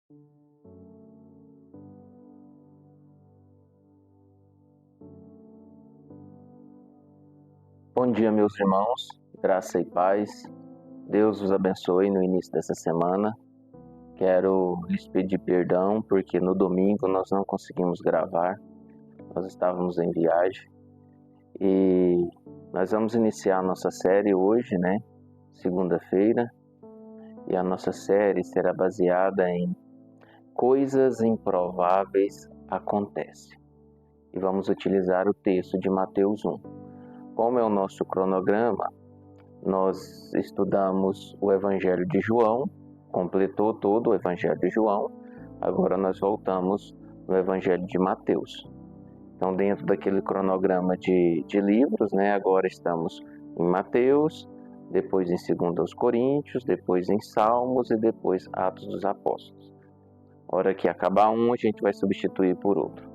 Bom dia, meus irmãos, graça e paz. Deus os abençoe no início dessa semana. Quero lhes pedir perdão porque no domingo nós não conseguimos gravar, nós estávamos em viagem e nós vamos iniciar a nossa série hoje, segunda-feira, e a nossa série será baseada em Coisas Improváveis Acontecem. E vamos utilizar o texto de Mateus 1. Como é o nosso cronograma, nós estudamos o Evangelho de João, completou todo o Evangelho de João, agora nós voltamos no Evangelho de Mateus. Então, dentro daquele cronograma de livros, agora estamos em Mateus, depois em 2 Coríntios, depois em Salmos e depois Atos dos Apóstolos. A hora que acabar um, a gente vai substituir por outro.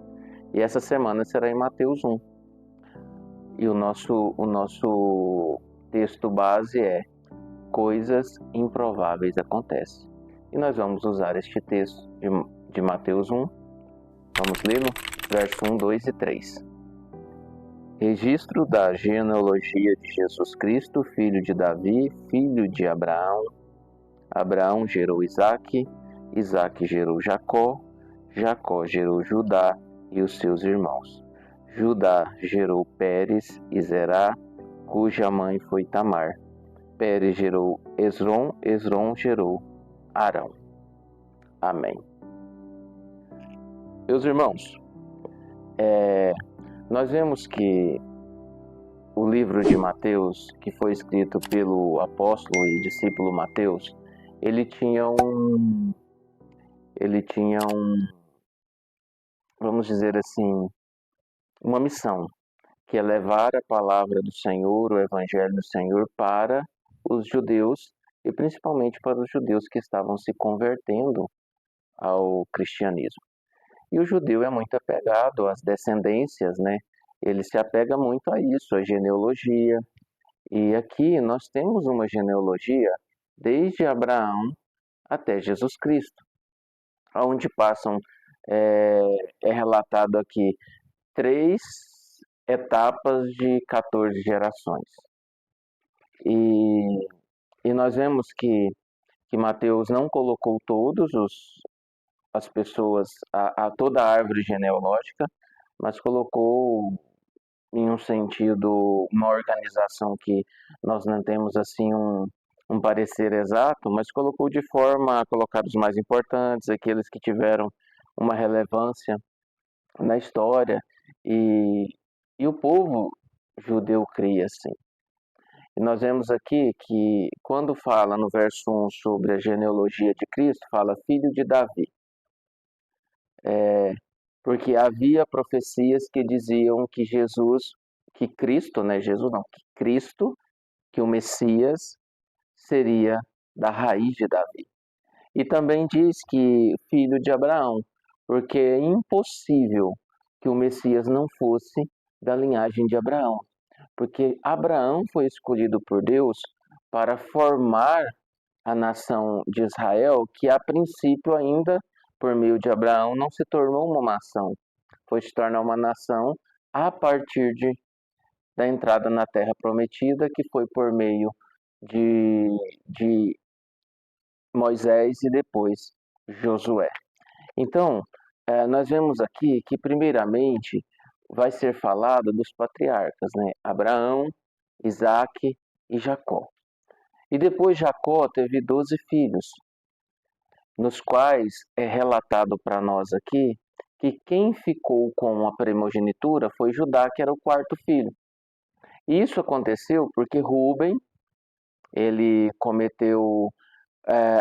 E essa semana será em Mateus 1. E o nosso texto base é Coisas Improváveis Acontecem. E nós vamos usar este texto de Mateus 1. Vamos lê-lo? Verso 1, 2 e 3. Registro da genealogia de Jesus Cristo, filho de Davi, filho de Abraão. Abraão gerou Isaque, Isaque gerou Jacó, Jacó gerou Judá e os seus irmãos. Judá gerou Pérez e Zerá, cuja mãe foi Tamar. Pérez gerou Esrom, Esrom gerou Arão. Amém. Meus irmãos, nós vemos que o livro de Mateus, que foi escrito pelo apóstolo e discípulo Mateus, ele tinha vamos dizer assim, uma missão, que é levar a palavra do Senhor, o Evangelho do Senhor, para os judeus e principalmente para os judeus que estavam se convertendo ao cristianismo. E o judeu é muito apegado às descendências, Ele se apega muito a isso, a genealogia. E aqui nós temos uma genealogia desde Abraão até Jesus Cristo, onde passam, é relatado aqui, 3 etapas de 14 gerações. E nós vemos que Mateus não colocou as pessoas, toda a árvore genealógica, mas colocou em um sentido, uma organização que nós não temos assim um parecer exato, mas colocou de forma a colocar os mais importantes, aqueles que tiveram uma relevância na história, e o povo judeu cria assim. E nós vemos aqui que quando fala no verso 1 sobre a genealogia de Cristo, fala filho de Davi. Porque havia profecias que diziam que Cristo, que o Messias seria da raiz de Davi. E também diz que filho de Abraão, porque é impossível que o Messias não fosse da linhagem de Abraão, porque Abraão foi escolhido por Deus para formar a nação de Israel, que a princípio ainda, por meio de Abraão, não se tornou uma nação, foi se tornar uma nação a partir da entrada na Terra Prometida, que foi por meio de Moisés e depois Josué. Então, nós vemos aqui que primeiramente vai ser falado dos patriarcas, Abraão, Isaque e Jacó. E depois Jacó teve 12 filhos, nos quais é relatado para nós aqui que quem ficou com a primogenitura foi Judá, que era o 4º filho. E isso aconteceu porque Rúben, ele cometeu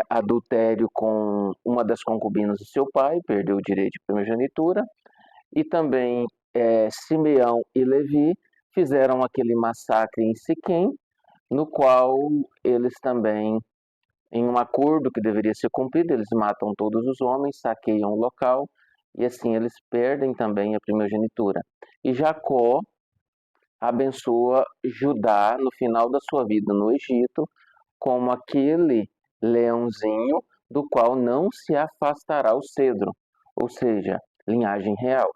adultério com uma das concubinas do seu pai, perdeu o direito de primogenitura, e também Simeão e Levi fizeram aquele massacre em Siquém, no qual eles também, em um acordo que deveria ser cumprido, eles matam todos os homens, saqueiam o local, e assim eles perdem também a primogenitura. E Jacó abençoa Judá no final da sua vida no Egito, como aquele leãozinho do qual não se afastará o cedro, ou seja, linhagem real.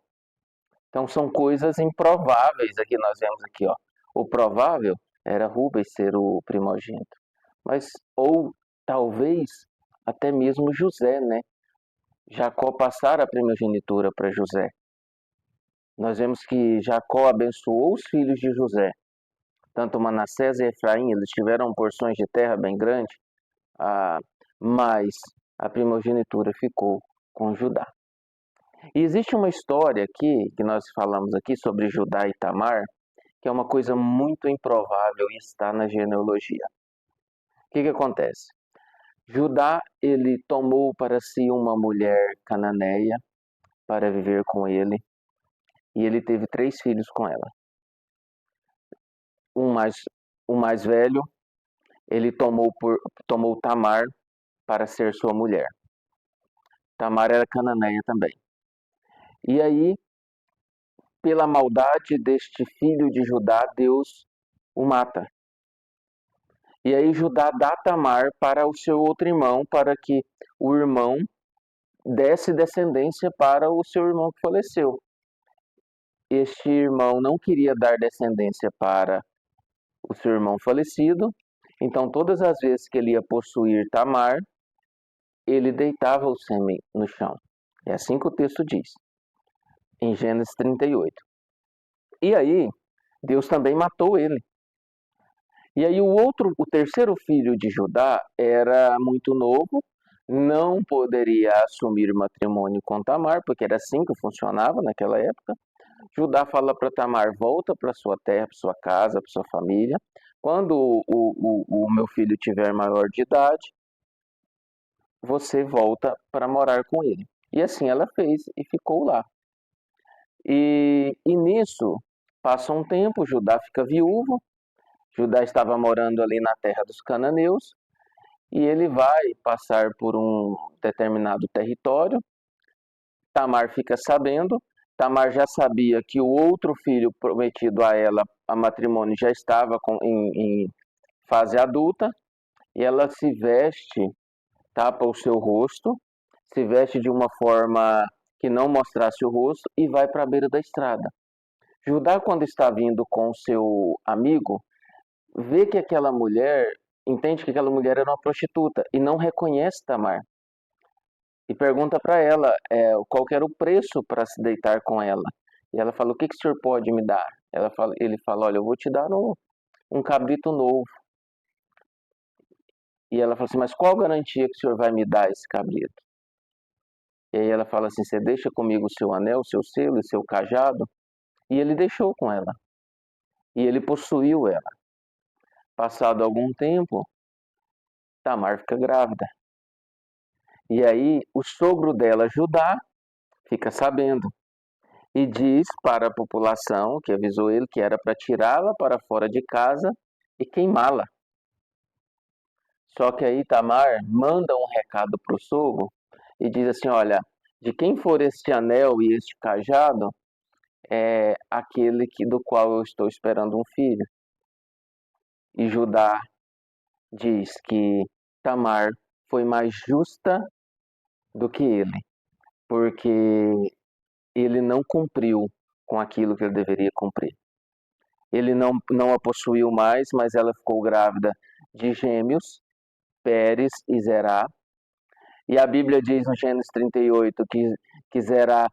Então são coisas improváveis aqui nós vemos aqui, ó. O provável era Rubens ser o primogênito, mas ou talvez até mesmo José, né? Jacó passara a primogenitura para José. Nós vemos que Jacó abençoou os filhos de José. Tanto Manassés e Efraim, eles tiveram porções de terra bem grandes, mas a primogenitura ficou com Judá. E existe uma história aqui, que nós falamos aqui sobre Judá e Tamar, que é uma coisa muito improvável e está na genealogia. O que acontece? Judá, ele tomou para si uma mulher cananeia para viver com ele, e ele teve 3 filhos com ela. O mais velho, ele tomou Tamar para ser sua mulher. Tamar era cananeia também. E aí, pela maldade deste filho de Judá, Deus o mata. E aí Judá dá Tamar para o seu outro irmão, para que o irmão desse descendência para o seu irmão que faleceu. Este irmão não queria dar descendência para o seu irmão falecido, então todas as vezes que ele ia possuir Tamar, ele deitava o sêmen no chão. É assim que o texto diz, em Gênesis 38. E aí, Deus também matou ele. E aí o terceiro filho de Judá era muito novo, não poderia assumir matrimônio com Tamar, porque era assim que funcionava naquela época. Judá fala para Tamar, volta para sua terra, para sua casa, para sua família. Quando o meu filho tiver maior de idade, você volta para morar com ele. E assim ela fez e ficou lá. E nisso, passa um tempo, Judá fica viúvo, Judá estava morando ali na terra dos cananeus, e ele vai passar por um determinado território. Tamar fica sabendo, Tamar já sabia que o outro filho prometido a ela, a matrimônio, já estava em fase adulta, e ela se veste, tapa o seu rosto, se veste de uma forma que não mostrasse o rosto e vai para a beira da estrada. Judá, quando está vindo com seu amigo, vê que aquela mulher, entende que aquela mulher era uma prostituta e não reconhece Tamar. E pergunta para ela qual que era o preço para se deitar com ela. E ela fala, o que o senhor pode me dar? Ele fala, olha, eu vou te dar um cabrito novo. E ela fala assim, mas qual garantia que o senhor vai me dar esse cabrito? E aí ela fala assim, você deixa comigo o seu anel, o seu selo e seu cajado? E ele deixou com ela. E ele possuiu ela. Passado algum tempo, Tamar fica grávida. E aí o sogro dela, Judá, fica sabendo. E diz para a população, que avisou ele, que era para tirá-la para fora de casa e queimá-la. Só que aí Tamar manda um recado para o sogro e diz assim, olha, de quem for este anel e este cajado, é aquele do qual eu estou esperando um filho. E Judá diz que Tamar foi mais justa do que ele, porque ele não cumpriu com aquilo que ele deveria cumprir. Ele não a possuiu mais, mas ela ficou grávida de gêmeos, Pérez e Zerá. E a Bíblia diz no Gênesis 38 que Zerá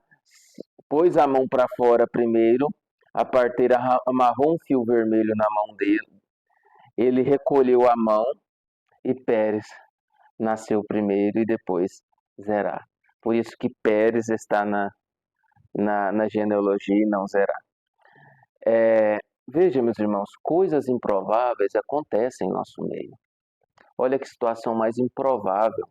pôs a mão para fora primeiro, a parteira amarrou um fio vermelho na mão dele, ele recolheu a mão e Pérez nasceu primeiro e depois Zerá. Por isso que Pérez está na genealogia e não Zerá. Veja, meus irmãos, coisas improváveis acontecem em nosso meio. Olha que situação mais improvável.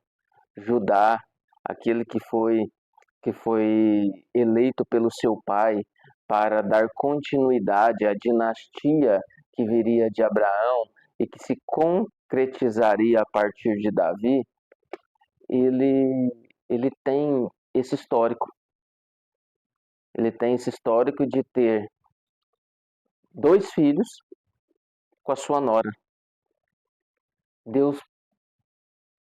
Judá, aquele que foi eleito pelo seu pai para dar continuidade à dinastia que viria de Abraão e que se concretizaria a partir de Davi, ele tem esse histórico. Ele tem esse histórico de ter 2 filhos com a sua nora. Deus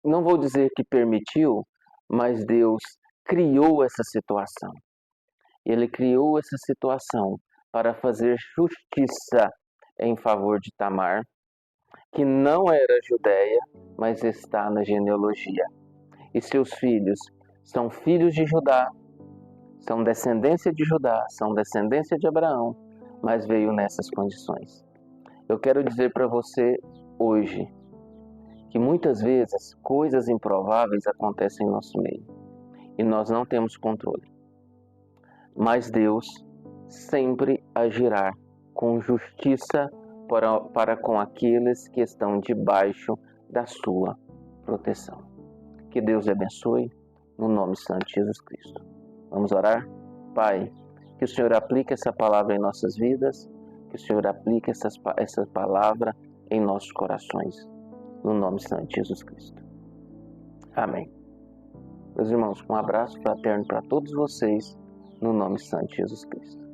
não vou dizer que permitiu, mas Deus criou essa situação. Ele criou essa situação para fazer justiça em favor de Tamar, que não era judeia, mas está na genealogia. E seus filhos são filhos de Judá, são descendência de Judá, são descendência de Abraão, mas veio nessas condições. Eu quero dizer para você hoje que muitas vezes coisas improváveis acontecem em nosso meio e nós não temos controle. Mas Deus sempre agirá com justiça para com aqueles que estão debaixo da sua proteção. Que Deus abençoe, no nome santo de Jesus Cristo. Vamos orar? Pai, que o Senhor aplique essa palavra em nossas vidas, que o Senhor aplique essa palavra em nossos corações, no nome santo de Jesus Cristo. Amém. Meus irmãos, um abraço fraterno para todos vocês, no nome santo de Jesus Cristo.